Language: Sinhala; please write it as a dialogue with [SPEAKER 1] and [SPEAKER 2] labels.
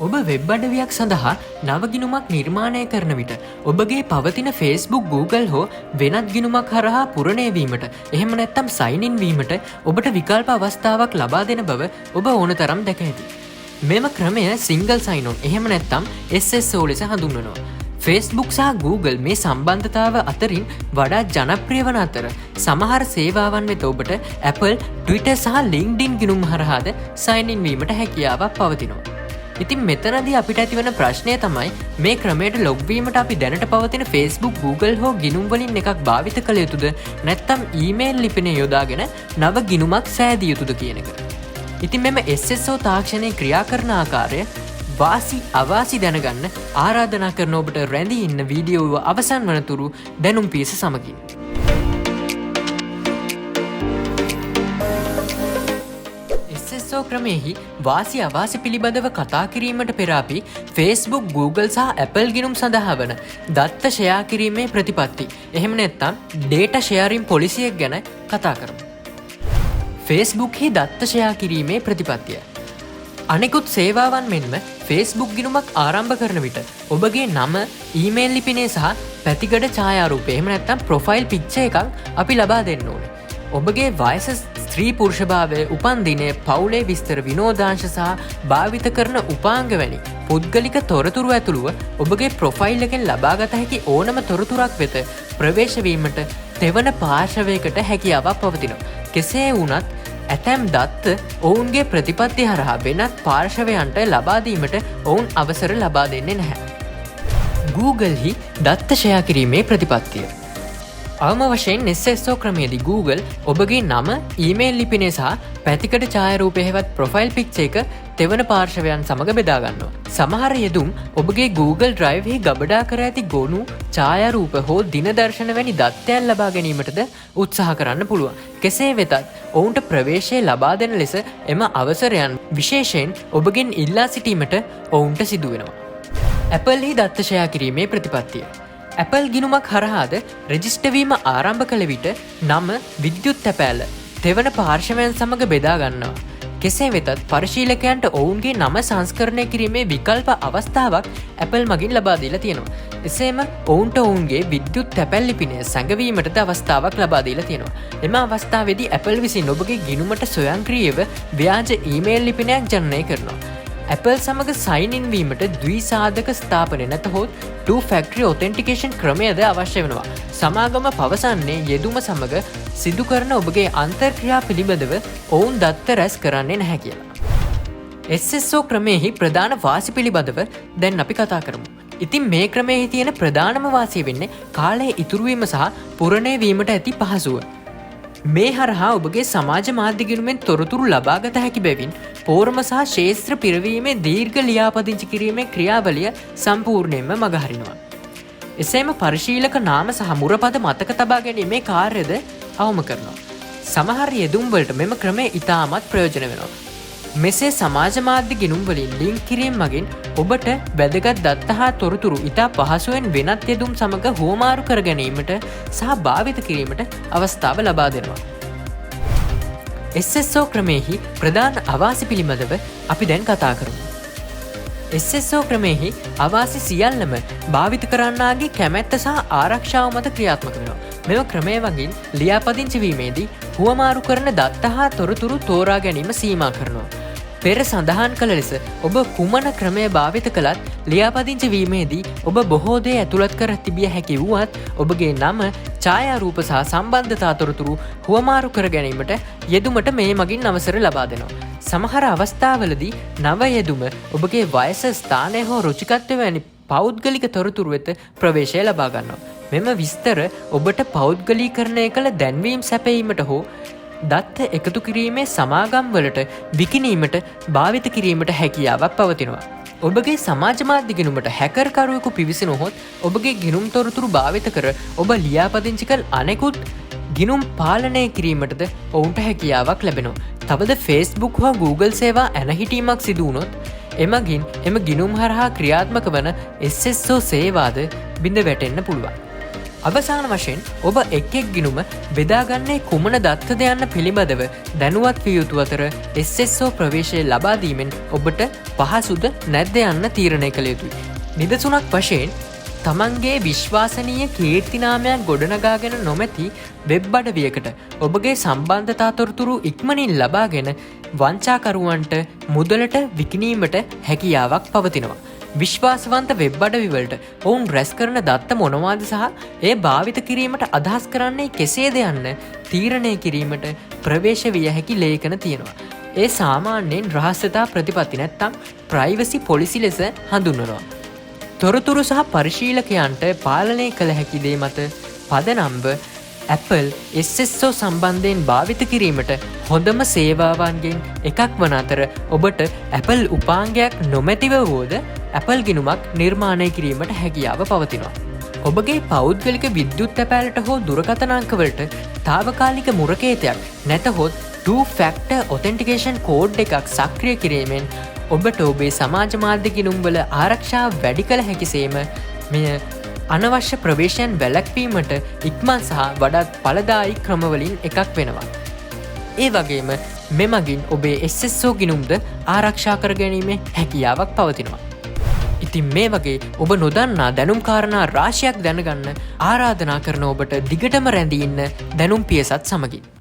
[SPEAKER 1] ඔබ වෙබ් අඩවියක් සඳහා නව ගිණුමක් නිර්මාණය කරන විට ඔබගේ පවතින Facebook Google හෝ වෙනත් ගිණුමක් හරහා පුරණය වීමට එහෙම නැත්නම් සයින් ඉන් වීමට ඔබට විකල්ප අවස්ථාවක් ලබා දෙන බව ඔබ ඕනතරම් දැක ඇති. මෙම ක්‍රමය සිංගල් සයින් ඔන් එහෙම නැත්නම් SSO ලෙස හඳුන්වනවා. Facebook සහ Google මේ සම්බන්ධතාව අතරින් වඩා ජනප්‍රිය වන අතර සමහර සේවාවන් වෙත ඔබට Apple, Twitter සහ LinkedIn ගිණුම් හරහාද සයින් ඉන් වීමට හැකියාවක් පවතිනවා. ඉතින් මෙතනදී අපිට ඇතිවන ප්‍රශ්නය තමයි මේ ක්‍රමයට ලොග් වීමට අපි දැනට පවතින Facebook, Google හෝ ගිණුම් වලින් එකක් භාවිත කළ යුතුද නැත්නම් ඊමේල් ලිපිනය යොදාගෙන නව ගිණුමක් සෑදිය යුතුද කියන එක. ඉතින් මෙම SSO තාක්ෂණයේ ක්‍රියා කරන ආකාරය වාසි අවාසි දැනගන්න ආරාධනා කරන ඔබට රැඳී ඉන්න වීඩියෝව අවසන් වනතුරු දැනුම් පියස සමගින්. SSO ක්‍රමයෙහි වාසි අවාසි පිළිබඳව කතා කිරීමට පෙර අපි Facebook, Google සහ Apple ගිණුම් සඳහා වන දත්ත ෂෙයා කිරීමේ ප්‍රතිපත්ති එහෙම නැත්නම් data sharing policy එක ගැන කතා කරමු. Facebook හි දත්ත ෂෙයා කිරීමේ ප්‍රතිපත්තිය. අනෙකුත් සේවාවන් මෙන්ම Facebook ගිණුමක් ආරම්භ කරන විට ඔබගේ නම, ඊමේල් ලිපිනය සහ පැතිකඩ ඡායාරූපය එහෙම නැත්නම් ප්‍රොෆයිල් පික්චර් එකක් අපි ලබා දෙන්න ඕනේ. ඔබගේ වයස, ස්ත්‍රී පුරුෂභාවය, උපන්දිනය, පවුලේ විස්තර, විනෝදාංශ සහ භාවිත කරන උපාංග වැනි පුද්ගලික තොරතුරු ඇතුළුව ඔබගේ ප්‍රොෆයිල් එකෙන් ලබාගත හැකි ඕනම තොරතුරක් වෙත ප්‍රවේශ වීමට තෙවන පාර්ශවයකට හැකියාවක් පවතිනවා. කෙසේ වුණත් ඇතැම් දත්ත ඔවුන්ගේ ප්‍රතිපත්ති හරහා වෙනත් පාර්ශවයන්ට ලබා දීමට ඔවුන් අවසර ලබා දෙන්නේ නැහැ. Google හි දත්ත ෂෙයා කිරීමේ ප්‍රතිපත්තිය. අවම වශයෙන් SSO ක්‍රමයේදී Google ඔබගේ නම, ඊමේල් ලිපිනය සහ පැතිකඩ ඡායාරූපය හෙවත් ප්‍රොෆයිල් පික්චර් එක තෙවන පාර්ශවයන් සමග බෙදා ගන්නවා. සමහර යෙදුම් ඔබගේ Google Drive හි ගබඩා කර ඇති ගොනු, ඡායාරූප හෝ දිනදර්ශන වැනි දත්තයන් ලබා ගැනීමටද උත්සාහ කරන්න පුළුවන්. කෙසේ වෙතත් ඔවුන්ට ප්‍රවේශය ලබා දෙන ලෙස එම අවසරයන් විශේෂයෙන් ඔබගෙන් ඉල්ලා සිටීමට ඔවුන්ට සිදු වෙනවා. Apple හි දත්ත ෂෙයා කිරීමේ ප්‍රතිපත්තිය. Apple ගිණුමක් හරහාද රෙජිස්ටර් වීම ආරම්භ කළ විට නම, විද්‍යුත් තැපෑල තෙවන පාර්ශවයන් සමග බෙදා ගන්නවා. කෙසේ වෙතත් පරිශීලකයන්ට ඔවුන්ගේ නම සංස්කරණය කිරීමේ විකල්ප අවස්ථාවක් Apple මගින් ලබා දීලා තියෙනවා. එසේම ඔවුන්ට ඔවුන්ගේ විද්‍යුත් තැපැල් ලිපිනය සැඟවීමටද අවස්ථාවක් ලබා දීලා තියෙනවා. එම අවස්ථාවේදී Apple විසින් ඔබගේ ගිණුමට ස්වයංක්‍රීයව ව්‍යාජ ඊමේල් ලිපිනයක් ජනනය කරනවා. Apple සමග සයින් ඉන් වීමට ද්විසාධක ස්ථාපනය නැතහොත් two factor authentication ක්‍රමයද අවශ්‍ය වෙනවා. සමාගම පවසන්නේ යෙදුම සමග සිදු කරන ඔබගේ අන්තර්ක්‍රියා පිළිබඳව ඔවුන් දත්ත රැස් කරන්නේ නැහැ කියලා. SSO ක්‍රමයෙහි ප්‍රධාන වාසි පිළිබඳව දැන් අපි කතා කරමු. ඉතින් මේ ක්‍රමයෙහි තියෙන ප්‍රධානම වාසිය වෙන්නේ කාලය ඉතුරු වීම සහ පුරණය වීමට ඇති පහසුව. මේ හරහා ඔබගේ සමාජ මාධ්‍ය ගිණුමෙන් තොරතුරු ලබාගත හැකි බැවින් පෝරම සහ ශේත්‍ර පිරවීමේ දීර්ඝ ලියාපදිංචි කිරීමේ ක්‍රියාවලිය සම්පූර්ණයෙන්ම මගහරිනවා. එසේම පරිශීලක නාම සහ මුරපද මතක තබා ගැනීමේ කාර්යද අවම කරනවා. සමහර යෙදුම් වලට මෙම ක්‍රමය ඉතාමත් ප්‍රයෝජන වෙනවා. මෙසේ සමාජ මාධ්‍ය ගිණුම් වලින් ලින්ක් කිරීම මගින් ඔබට වැදගත් දත්ත හා තොරතුරු ඉතා පහසුවෙන් වෙනත් යෙදුම් සමග හුවමාරු කර ගැනීමට සහ භාවිත කිරීමට අවස්ථාව ලබා දෙනවා. SSO ක්‍රමයෙහි ප්‍රධාන අවාසි පිළිබඳව අපි දැන් කතා කරමු. SSO ක්‍රමයෙහි අවාසි සියල්ලම භාවිත කරන්නාගේ කැමැත්ත සහ ආරක්ෂාව මත ක්‍රියාත්මක වෙනවා. මෙම ක්‍රමය වගින් ලියාපදිංචි වීමේදී හුවමාරු කරන දත්ත හා තොරතුරු තෝරා ගැනීම සීමා කරනවා. පෙර සඳහන් කළ ලෙස ඔබ කුමන ක්‍රමය භාවිත කළත් ලියාපදිංචි වීමේදී ඔබ බොහෝ දේ ඇතුළත් කර තිබිය හැකි වුවත් ඔබගේ නම, ඡායාරූප සහ සම්බන්ධතා තොරතුරු හුවමාරු කර ගැනීමට යෙදුමට මේ මගින් අවසර ලබා දෙනවා. සමහර අවස්ථාවලදී නව යෙදුම ඔබගේ වයස, ස්ථානය හෝ රුචිකත්වය වැනි පෞද්ගලික තොරතුරු වෙත ප්‍රවේශය ලබා ගන්නවා. මෙම විස්තර ඔබට පෞද්ගලීකරණය කළ දැන්වීම් සැපයීමට හෝ දත්ත එකතු කිරීමේ සමාගම් වලට විකිණීමට භාවිත කිරීමට හැකියාවක් පවතිනවා. ඔබගේ සමාජ මාධ්‍ය ගිණුමට හැකර්කරුවෙකු පිවිසෙනොත් ඔබගේ ගිණුම් තොරතුරු භාවිත කර ඔබ ලියාපදිංචි කළ අනෙකුත් ගිණුම් පාලනය කිරීමටද ඔවුන්ට හැකියාවක් ලැබෙනවා. තවද Facebook හෝ Google සේවා ඇනහිටීමක් සිදු වුණොත් එමගින් එම ගිණුම් හරහා ක්‍රියාත්මක වන SSO සේවාද බිඳ වැටෙන්න පුළුවන්. අවසාන වශයෙන් ඔබ එක් ගිනුම බෙදාගන්නේ කුමන දත්තද යන්න පිළිබඳව දැනුවත් විය යුතු අතර SSO ප්‍රවේශය ලබාදීමෙන් ඔබට පහසුද නැද්ද යන්න තීරණය කළ යුතුයි. නිදසුනක් වශයෙන් තමන්ගේ විශ්වාසනීය කීර්තිනාමයක් ගොඩනගාගෙන නොමැති වෙබ් අඩවියකට ඔබගේ සම්බන්ධතා තොරතුරු ඉක්මනින් ලබාගෙන වංචාකරුවන්ට මුදලට විකිණීමට හැකියාවක් පවතිනවා. විශ්වාසවන්ත වෙබ් අඩවිවලට ඔවුන් රැස් කරන දත්ත මොනවාද සහ ඒ භාවිත කිරීමට අදහස් කරන්නේ කෙසේද යන්න තීරණය කිරීමට ප්‍රවේශ විය හැකි ලේඛන තියෙනවා. ඒ සාමාන්‍යයෙන් රහස්‍යතා ප්‍රතිපත්ති නැත්තම් ප්‍රයිවසි පොලිසි ලෙස හඳුන්වනවා. තොරතුරු සහ පරිශීලකයන්ට පාලනය කළ හැකි දේ මත පදනම්ව Apple SSO සම්බන්ධයෙන් භාවිත කිරීමට හොඳම සේවාවන්ගෙන් එකක් වන අතර ඔබට Apple උපාංගයක් නොමැතිව වුවද Apple ගිණුමක් නිර්මාණය කිරීමට හැකියාව පවතිනවා. ඔබගේ පෞද්ගලික විද්‍යුත් තැපෑලට හෝ දුරකථන අංකවලට තාවකාලික මුරකේතයක් නැතහොත් 2-factor authentication කෝඩ් එකක් සක්‍රිය කිරීමෙන් ඔබට ඔබේ සමාජ මාධ්‍ය ගිණුම්වල ආරක්ෂාව වැඩි කළ හැකිසේම මෙය අනවශ්‍ය ප්‍රවේශයන් වැළැක්වීමට ඉක්මන් සහ වඩාත් ඵලදායී ක්‍රමවලින් එකක් වෙනවා. ඒ වගේම මෙමගින් ඔබේ SSO ගිණුම්ද ආරක්ෂා කර ගැනීමේ හැකියාවක් පවතිනවා. ඉතින් මේ වගේ ඔබ නොදන්නා දැනුම් කාරණා රාශියක් දැනගන්න ආරාධනා කරන ඔබට දිගටම රැඳී ඉන්න දැනුම් පියසත් සමගින්